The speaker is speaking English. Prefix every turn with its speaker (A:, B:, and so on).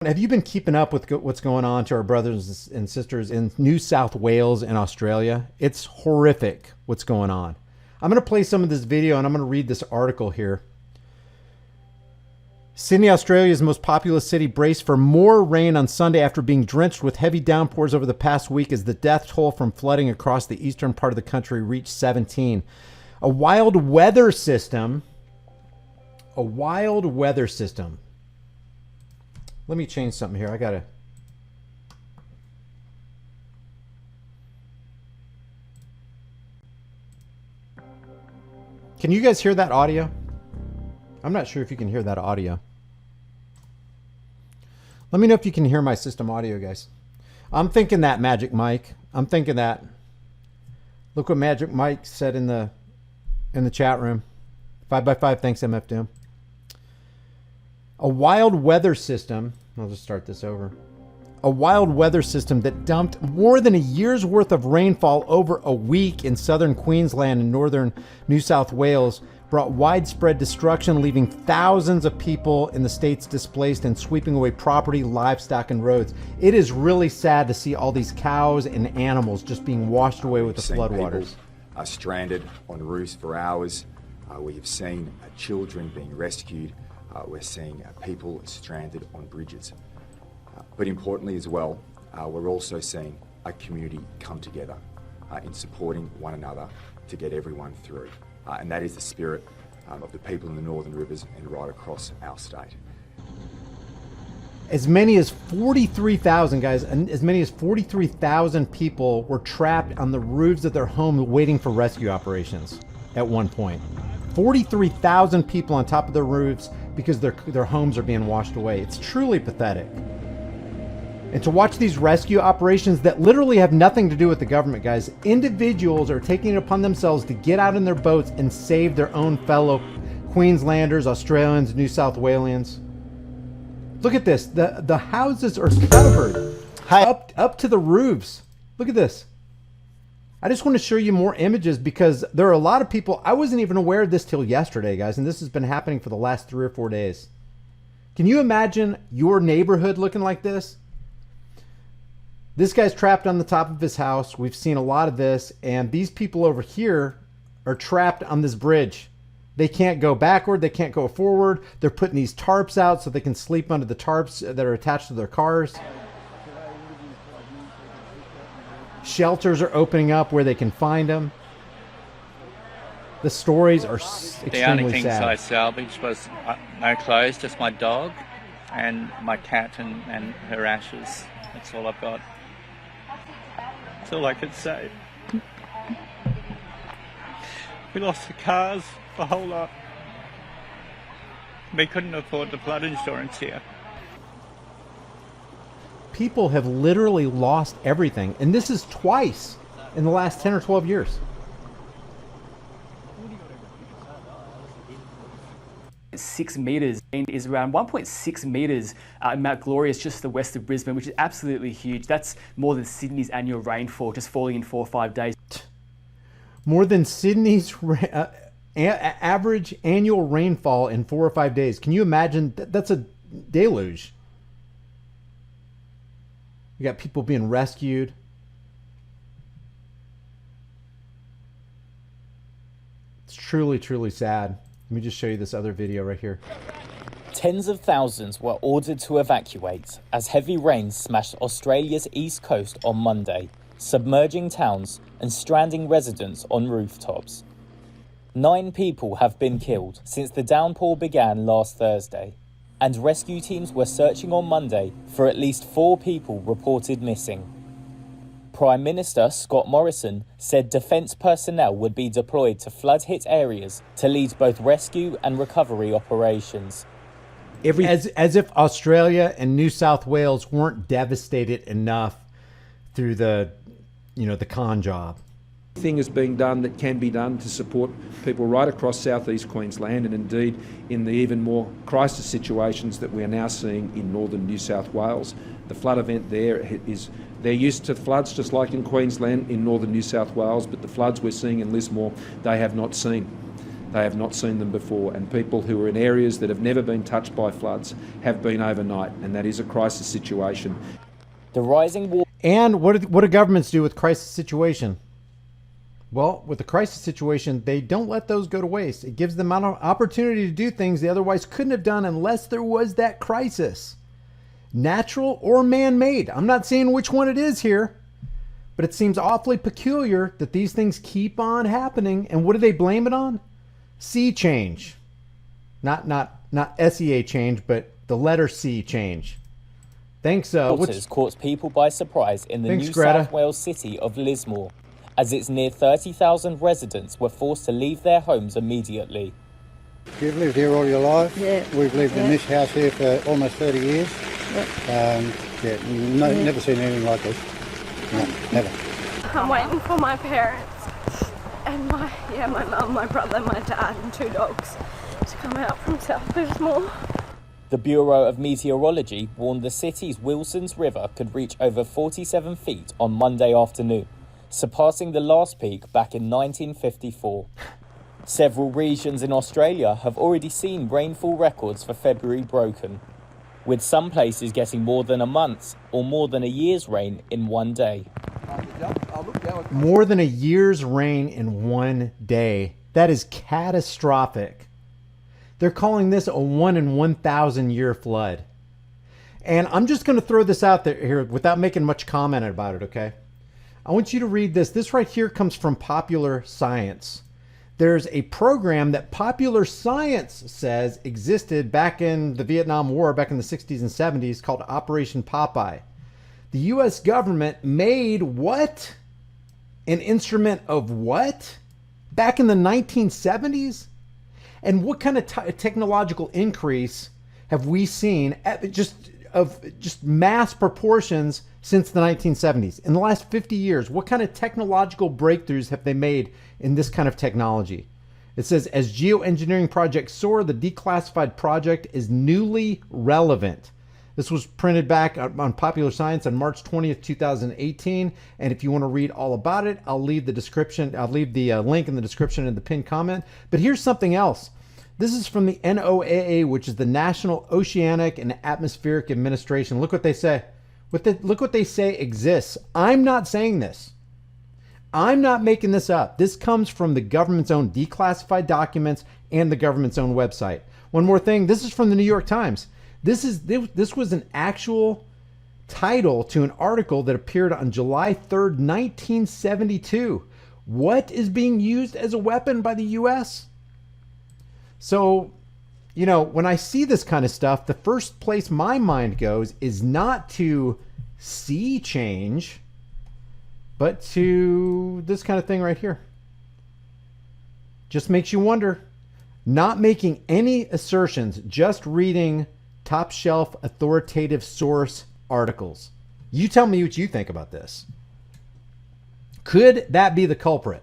A: Have you been keeping up with what's going on to our brothers and sisters in New South Wales and Australia? It's horrific what's going on. I'm going to play some of this video and I'm going to read this article here. Sydney, Australia's most populous city, braced for more rain on Sunday after being drenched with heavy downpours over the past week as the death toll from flooding across the eastern part of the country reached 17. A wild weather system. Let me change something here. I gotta. Can you guys hear that audio? I'm not sure if you can hear that audio. Let me know if you can hear my system audio, guys. I'm thinking that, Magic Mike. I'm thinking that. Look what Magic Mike said in the chat room. 5x5, thanks MF Doom. A wild weather system. I'll just start this over. A wild weather system that dumped more than a year's worth of rainfall over a week in southern Queensland and northern New South Wales brought widespread destruction, leaving thousands of people in the states displaced and sweeping away property, livestock, and roads. It is really sad to see all these cows and animals just being washed away with the floodwaters.
B: Are stranded on roofs for hours. We have seen children being rescued. We're seeing people stranded on bridges. But importantly as well, we're also seeing a community come together in supporting one another to get everyone through. And that is the spirit of the people in the Northern Rivers and right across our state.
A: As many as 43,000, guys, and as many as 43,000 people were trapped on the roofs of their homes waiting for rescue operations at one point. 43,000 people on top of their roofs because their homes are being washed away. It's truly pathetic. And to watch these rescue operations that literally have nothing to do with the government, guys, individuals are taking it upon themselves to get out in their boats and save their own fellow Queenslanders, Australians, New South Walians. Look at this. The houses are covered up to the roofs. Look at this. I just want to show you more images because there are a lot of people. I wasn't even aware of this till yesterday, guys, and this has been happening for the last 3 or 4 days. Can you imagine your neighborhood looking like this? This guy's trapped on the top of his house. We've seen a lot of this, and these people over here are trapped on this bridge. They can't go backward. They can't go forward. They're putting these tarps out so they can sleep under the tarps that are attached to their cars. Shelters are opening up where they can find them. The stories are extremely sad.
C: The only things I salvaged was no clothes, just my dog and my cat and her ashes. That's all I've got. That's all I could say. We lost the cars, the whole lot. We couldn't afford the flood insurance here.
A: People have literally lost everything, and this is twice in the last 10 or 12 years.
D: .6 meters is around 1.6 meters in Mount Glorious, just to the west of Brisbane, which is absolutely huge. That's more than Sydney's annual rainfall, just falling in 4 or 5 days.
A: More than Sydney's average annual rainfall in 4 or 5 days. Can you imagine? That's a deluge. You got people being rescued. It's truly, truly sad. Let me just show you this other video right here.
E: Tens of thousands were ordered to evacuate as heavy rain smashed Australia's east coast on Monday, submerging towns and stranding residents on rooftops. 9 people have been killed since the downpour began last Thursday, and rescue teams were searching on Monday for at least 4 people reported missing. Prime Minister Scott Morrison said defence personnel would be deployed to flood-hit areas to lead both rescue and recovery operations.
A: As if Australia and New South Wales weren't devastated enough through the con job.
F: Thing is being done that can be done to support people right across southeast Queensland, and indeed in the even more crisis situations that we are now seeing in northern New South Wales. The flood event there is, they're used to floods just like in Queensland, in northern New South Wales, but the floods we're seeing in Lismore, they have not seen. They have not seen them before, and people who are in areas that have never been touched by floods have been overnight, and that is a crisis situation.
E: The rising water.
A: And what do governments do with crisis situation? Well, with the crisis situation, they don't let those go to waste. It gives them an opportunity to do things they otherwise couldn't have done unless there was that crisis. Natural or man-made. I'm not saying which one it is here, but it seems awfully peculiar that these things keep on happening. And what do they blame it on? Sea change. Not SEA change, but the letter C change. Thanks.
E: Waters caught people by surprise in the New South Wales city of Lismore, as its near 30,000 residents were forced to leave their homes immediately.
G: You've lived here all your life?
H: Yeah.
G: We've lived in this house here for almost 30 years. Never seen anything like this. No, never.
H: I'm waiting for my parents and my mum, my brother, my dad and 2 dogs to come out from South Lismore.
E: The Bureau of Meteorology warned the city's Wilsons River could reach over 47 feet on Monday afternoon, surpassing the last peak back in 1954. Several regions in Australia have already seen rainfall records for February broken, with some places getting more than a month's or more than a year's rain in one day.
A: More than a year's rain in one day. That is catastrophic. They're calling this a 1 in 1,000 year flood. And I'm just going to throw this out there here without making much comment about it, okay? I want you to read this. This right here comes from Popular Science. There's a program that Popular Science says existed back in the Vietnam War, back in the 60s and 70s, called Operation Popeye. The U.S. government made what? An instrument of what? Back in the 1970s? And what kind of technological increase have we seen at just mass proportions since the 1970s? In the last 50 years, what kind of technological breakthroughs have they made in this kind of technology? It says, as geoengineering projects soar, the declassified project is newly relevant. This was printed back on Popular Science on March 20th, 2018. And if you want to read all about it, I'll leave the description. I'll leave the link in the description in the pinned comment. But here's something else. This is from the NOAA, which is the National Oceanic and Atmospheric Administration. Look what they say. Look what they say exists. I'm not saying this. I'm not making this up. This comes from the government's own declassified documents and the government's own website. One more thing. This is from the New York Times. This was an actual title to an article that appeared on July 3rd, 1972. What is being used as a weapon by the U.S.? So, you know, when I see this kind of stuff, the first place my mind goes is not to sea change, but to this kind of thing right here. Just makes you wonder. Not making any assertions, just reading top shelf authoritative source articles. You tell me what you think about this. Could that be the culprit?